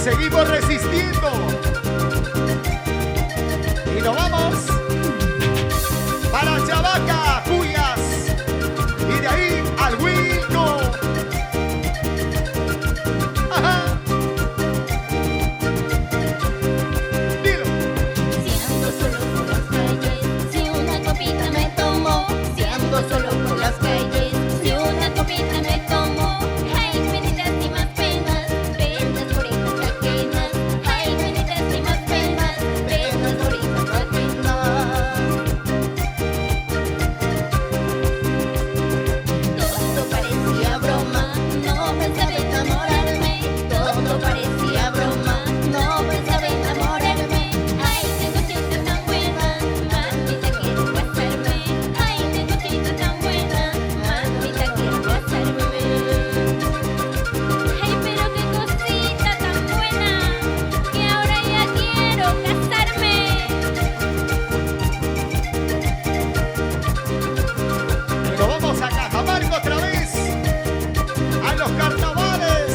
Seguimos resistiendo. Y nos vamos para Chavaca, Cuyas. Y de ahí al Huico. Ajá. Dilo. Si ando solo por las calles, si una copita me tomo. Si ando solo por las calles, si una copita me tomo. Ay, penitas y más penas, penas por estas ajenas. Ay, penitas y más penas, penas por estas ajenas. Todo parecía broma, no pensaba enamorarme. Todo parecía broma, no pensaba enamorarme. Ay, tengo chistes tan buenas, mamita quiero casarme. Ay, tengo chistes tan buenas, mamita quiero casarme. Ay, pero qué cosita tan buena, que ahora ya quiero casarme. Pero vamos a Cajamarca otra vez. A los carnavales.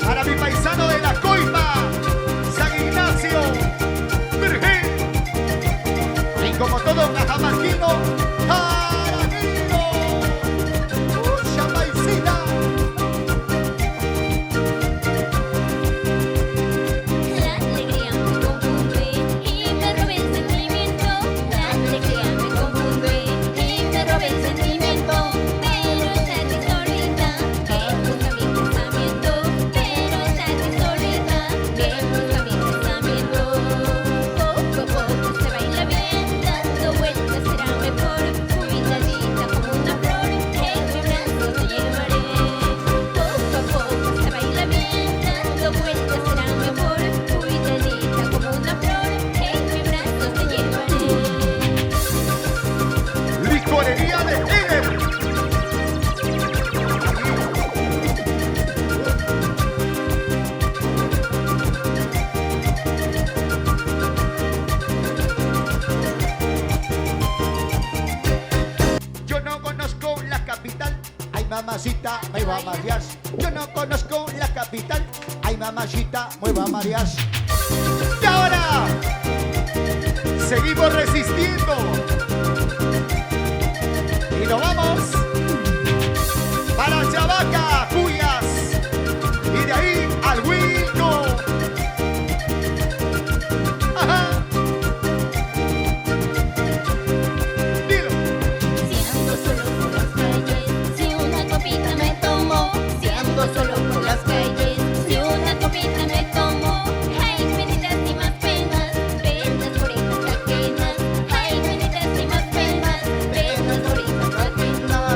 Para mi paisano de la Coipa, San Ignacio, Virgen. Y como todo cajamarquino, Jaramillo. Mucha paisita. La alegría me confunde y me roba el sentimiento. La alegría me confunde y me roba el sentimiento. Pero esta solita que busca mi pensamiento. Pero esta solita que busca mi pensamiento. Poco a poco se baila bien, dando vueltas será mejor. Cuidadita como una flor, en mi brazo te llevaré. Poco a poco se baila bien, dando vueltas será mejor. Cuidadita como una flor, en mi brazo te llevaré. Licorería de Eder. Yo no conozco la capital. Ay, mamacita, me va a marear. Yo no conozco la capital. Ay, mamacita, me va a marear. Y ahora seguimos resistiendo. Y nos vamos para Chavaca, Cuyas. Y de ahí al Huico. Ajá. Dilo. Si ando solo por las calles, si una copita me tomo. Si ando solo por las calles, si una copita me tomo. Ay, penitas y más penas, penas por estas ajenas. Ay, penitas y más penas, penas por estas ajenas.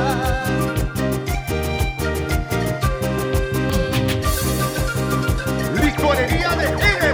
Licorería de Eder.